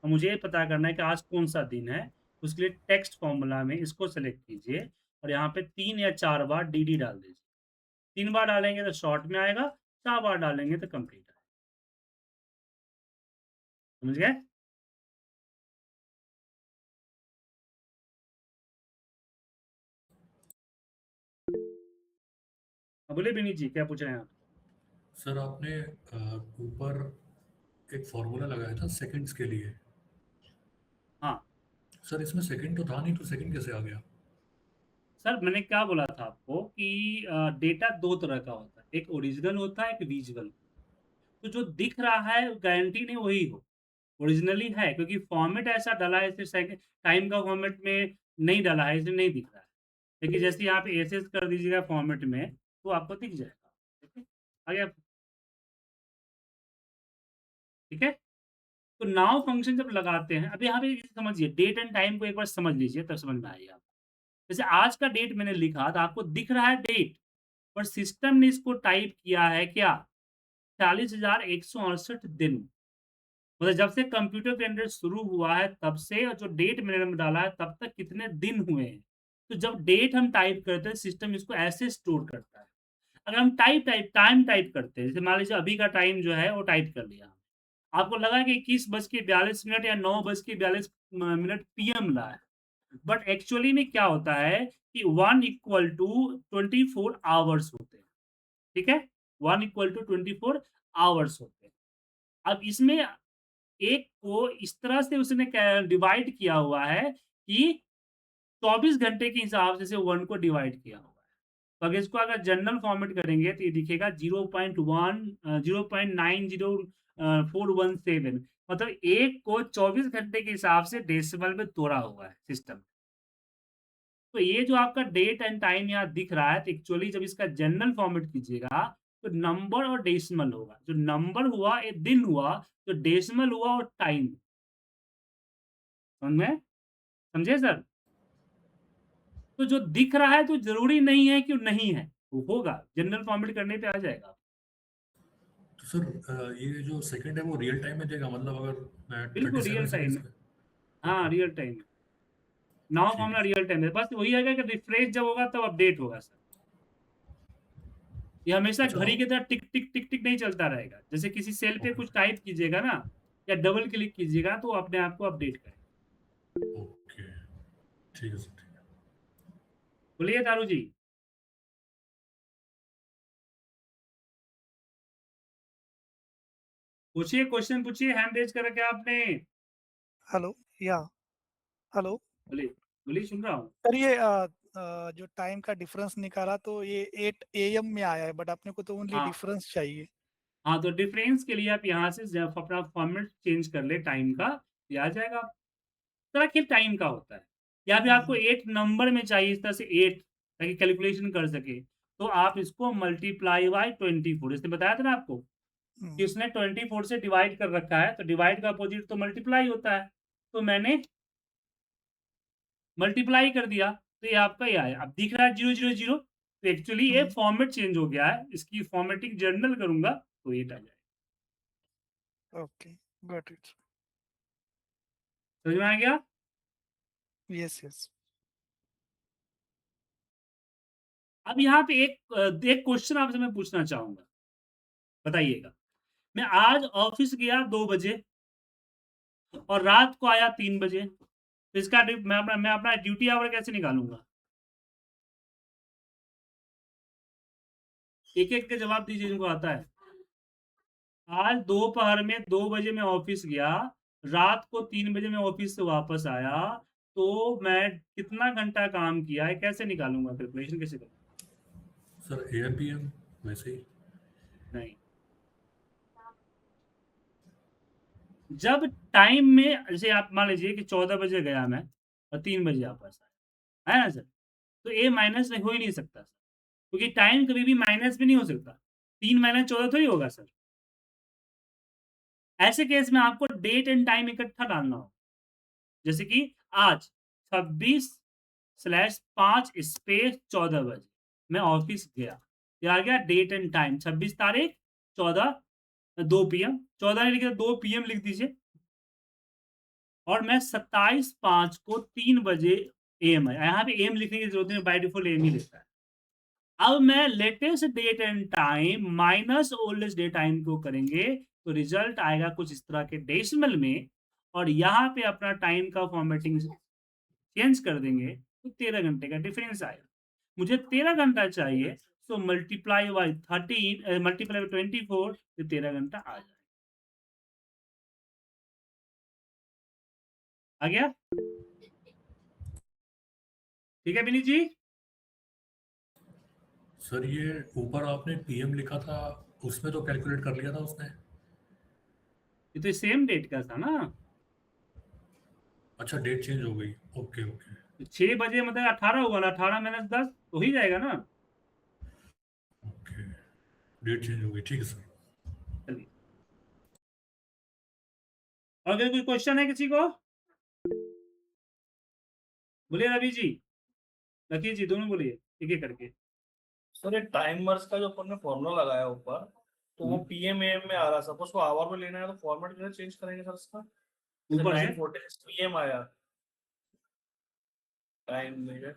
और मुझे ये पता करना है कि आज कौन-सा दिन है, उसके लिए टेक्स्ट फॉर्मूला में इसको सेलेक्ट कीजिए और यहाँ पे 3 या 4 बार डीडी डाल दीजिए। 3 बार डालेंगे तो शॉर्ट में आएगा, 4 बार डालेंगे तो कंप्लीट आएगा। समझ गए? बोलिए विनीत जी, क्या पूछ रहे हैं आप? सर आपने ऊपर एक फॉर्मूला लगाया था सेकंड्स के लिए। हाँ, सर इसमें सेकंड तो था नहीं, तो सेकंड कैसे आ गया? सर मैंने क्या बोला था आपको कि डेटा 2 तरह का होता है, एक ओरिजिनल होता है, एक विज़ुअल। तो जो दिख रहा है गारंटी नहीं वही हो। ओरिजिनली है क्योंकि फॉर्मेट ऐसा डला है, जैसे सेकंड टाइम का फॉर्मेट में नहीं डला है, इसलिए नहीं दिख रहा है। लेकिन जैसे ही आप एसएस कर दीजिएगा फॉर्मेट में, तो आपको दिख जाएगा। ठीक है? आगे आप ठीक है? तो नाउ फंक्शन जब लगाते हैं, अब यहाँ पे समझिए डेट एंड टाइम को एक बार समझ लीजिए तब समझ में आएगा। जैसे आज का डेट मैंने लिखा तो आपको दिख रहा है डेट, पर सिस्टम ने इसको टाइप किया है क्या? 40,168 दिन। मतलब जब से कंप्यूटर के अंदर शुरू हुआ है तब से, और जो डेट मैंने डाला है तब तक कितने दिन हुए हैं। तो जब डेट हम टाइप करते हैं सिस्टम इसको ऐसे स्टोर करता है। अगर हम टाइम टाइप करते हैं, जैसे मान लीजिए अभी का टाइम जो है वो टाइप कर लिया। आपको लगा कि 21:42 या 9:42 मिनट पीएम ला है। बट एक्चुअली में क्या होता है कि 1 इक्वल टू 24 आवर्स होते हैं। ठीक है? 1 इक्वल टू 24 आवर्स होते हैं। अब इसमें एक को इस तरह से उसने क्या डिवाइड किया हुआ है कि 24 घंटे के हिसाब से 1 को डिवाइड किया हुआ है। तो अगर इसको अगर जनरल फॉर्मेट करेंगे तो ये दिखेगा 0.417, मतलब 1 को 24 घंटे के हिसाब से डेसिमल में तोड़ा हुआ है सिस्टम। तो ये जो आपका डेट एंड टाइम यहाँ दिख रहा है, तो एक्चुअली जब इसका जनरल फॉर्मेट कीजिएगा तो नंबर और डेसिमल होगा। जो नंबर हुआ ये दिन हुआ, जो डेसिमल हुआ वो टाइम। समझ में? समझे सर? तो जो दिख रहा है तो ज़रूरी नहीं है कि नहीं है, वो होगा, जनरल फॉर्मेट करने पे आ जाएगा। तो सर ये जो सेकंड है वो रियल टाइम में देगा, मतलब अगर मैं बिल्कुल 37 रियल टाइम सेकंड्स में। पे। हाँ, ओके, रियल टाइम में। नाउ ठीक फॉर्मूला है। रियल टाइम है, बस वही है कि रिफ्रेश जब होगा तब अपडेट होगा सर। ये हमेशा अच्छा घड़ी की तरह टिक, टिक, टिक, टिक नहीं चलता रहेगा। जैसे किसी सेल पे ओके कुछ टाइप कीजिएगा ना या डबल क्लिक कीजिएगा तो वो अपने आप को अपडेट करेगा। ओके, ठीक है सर, ठीक है। बोलिए तारू जी। पूछिए, क्वेश्चन पूछिए, हैंड रेज़ कर रखा है आपने। हेलो या हेलो बोलिए, बोलिए सुन रहा हूँ। सर, ये जो टाइम का डिफरेंस निकाला तो ये 8 एएम में आया है, बट अपने को तो ओनली हाँ। डिफरेंस चाहिए। हाँ, तो डिफरेंस के लिए आप यहाँ से जब अपना फॉर्मेट चेंज कर ले टाइम का, ये आ जाएगा। तरह के टाइम का होता है। या फिर आपको 8 नंबर में चाहिए इस तरह से 8 ताकि कैलकुलेशन कर सके, तो आप इसको मल्टीप्लाई बाय 24, इसने बताया था ना आपको कि उसने 24 से डिवाइड कर रखा है, तो डिवाइड का अपोजिट तो मल्टीप्लाई होता है। तो मैंने मल्टीप्लाई कर दिया, तो ये आपका ये आया। अब दिख रहा है 000, तो एक्चुअली ये फॉर्मेट चेंज हो गया है। इसकी फॉर्मेटिंग जनरल करूँगा तो 8 आ जाएगा। Okay, got it. समझ में आ गया? Yes yes. अब यहाँ पे एक क्वेश्चन आपसे मैं पूछना चाहूँगा, बताइएगा। मैं आज ऑफ़िस गया 2 बजे और रात को आया 3 बजे, तो इसका मैं अपना ड्यूटी आवर कैसे निकालूँगा? एक-एक के जवाब दीजिए जिनको आता है। आज दोपहर में 2 बजे मैं ऑफ़िस गया रात को 3 बजे मैं ऑफिस से वापस आया, तो मैं कितना घंटा काम किया है कैसे निकालूंगा, कैलकुलेशन कैसे करूंगा? सर AM PM वैसे ही। नहीं, जब टाइम में जैसे आप मान लीजिए कि 14 बजे गया मैं और 3 बजे वापस आया, है ना सर? तो ए माइनस हो ही नहीं सकता सर, क्योंकि टाइम कभी भी माइनस भी नहीं हो सकता। 3 माइनस 14 थोड़ी होगा सर। ऐसे केस में आपको डेट एंड टाइम इकट्ठा डालना होगा। जैसे कि आज 26/5 स्पेस 14 बजे मैं ऑफिस गया, ये आ गया डेट एंड टाइम 26 तारीख 14 2 PM, 14 नहीं लिखा 2 PM लिख दीजिए। और मैं 27/5 को 3 बजे AM है, यहाँ पे AM लिखने की जरूरत नहीं, बाय डिफॉल्ट AM ही लिखता है। अब मैं latest date and time minus oldest date time को करेंगे तो रिजल्ट आएगा कुछ इस तरह के डेसिमल में, और यहाँ पे अपना टाइम का फॉर्मेटिंग चेंज कर देंगे तो 13 घंटे का डिफरेंस आएगा। मुझे 13 घंटा चाहिए, तो मल्टीप्लाई बाय 13 मल्टीप्लाई बाय 24 तो 13 घंटा आ जाएगा। आ गया? ठीक है विनीत जी? सर ये ऊपर आपने PM लिखा था, उसमें तो कैलकुलेट कर लिया था उसने। ये तो सेम डेट का था ना, अच्छा डेट चेंज हो गई, ओके ओके। तो 6 बजे मतलब 18 हुआ ना, 18 माइनस 10 तो ही जाएगा ना। ओके डेट चेंज हो गई, ठीक है सर। चलिए, और अगर कोई क्वेश्चन है किसी को? बोलिए रवि जी, लकी जी, दोनों बोलिए एक एक करके। सर ये टाइमर्स का जो अपन ने फॉर्मूला लगाया ऊपर, तो वो PM AM में आ रहा, सपोज को आवर में लेना है तो फॉर्मेट कैसे चेंज करेंगे सर इसका? ऊपर से 9:46 PM आया टाइम में, ठीक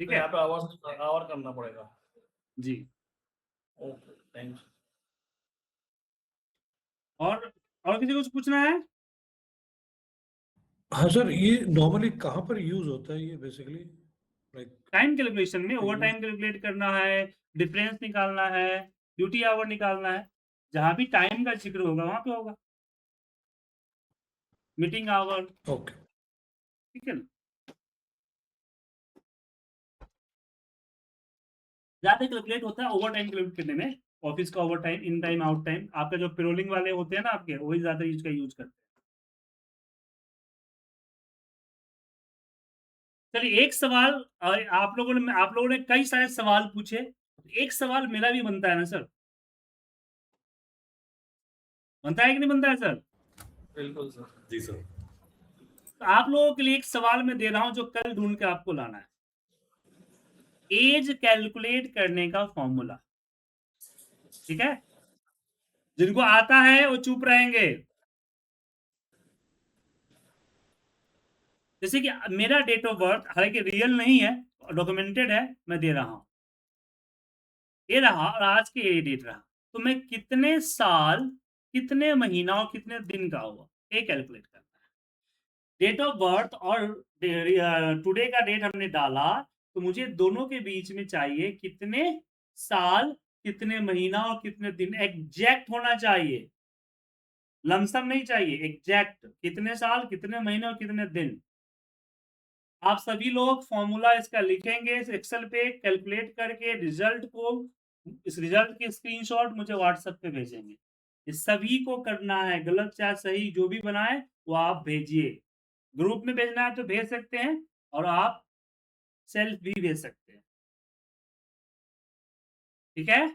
तो है यहाँ पे आवर करना पड़ेगा। जी। Okay thanks. और किसी को कुछ पूछना है? हाँ सर, ये नॉर्मली कहाँ पर यूज होता है ये बेसिकली, लाइक टाइम कैलकुलेशन में ओवर टाइम कैलकुलेट करना है, डिफरेंस निकालना है, ड्यूटी आवर निकालना है, जहां भी टाइम का जिक्र होगा वहां पे होगा। Meeting hour, okay. ठीक है ना? ज्यादा कैलकुलेट होता है ओवर टाइम कैलकुलेट करने में, ऑफिस का over time, in time, out time. आपका जो पेरोलिंग वाले होते हैं ना आपके, वही ज्यादा यूज करते हैं। चलिए एक सवाल, आप लोगों ने कई सारे सवाल पूछे, एक सवाल मेरा भी बनता है ना सर, बनता है कि नहीं बनता है सर? बिल्कुल सर। जी सर। तो आप लोगों के लिए एक सवाल मैं दे रहा हूं जो कल ढूंढ के आपको लाना है। एज कैलकुलेट करने का फॉर्मूला, ठीक है? जिनको आता है वो चुप रहेंगे। जैसे कि मेरा डेट ऑफ बर्थ हालांकि रियल नहीं है, डॉक्यूमेंटेड है, मैं दे रहा हूं, ये रहा, और आज की ये डेट रहा, तो मैं कितने साल, कितने महीना और कितने दिन का हुआ, ये कैलकुलेट करना है। डेट ऑफ बर्थ और टुडे का डेट हमने डाला, तो मुझे दोनों के बीच में चाहिए कितने साल, कितने महीना और कितने दिन, एग्जैक्ट होना चाहिए, लमसम नहीं चाहिए, एग्जैक्ट कितने साल, कितने महीने और कितने दिन। आप सभी लोग फॉर्मूला इसका लिखेंगे एक्सेल पे, कैलकुलेट करके रिजल्ट को, इस रिजल्ट के स्क्रीनशॉट मुझे व्हाट्सएप पे भेजेंगे। इस सभी को करना है, गलत चाहे सही जो भी बनाए वो आप भेजिए। ग्रुप में भेजना है तो भेज सकते हैं, और आप सेल्फ भी भेज सकते हैं, ठीक है?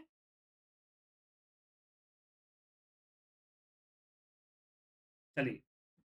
चलिए।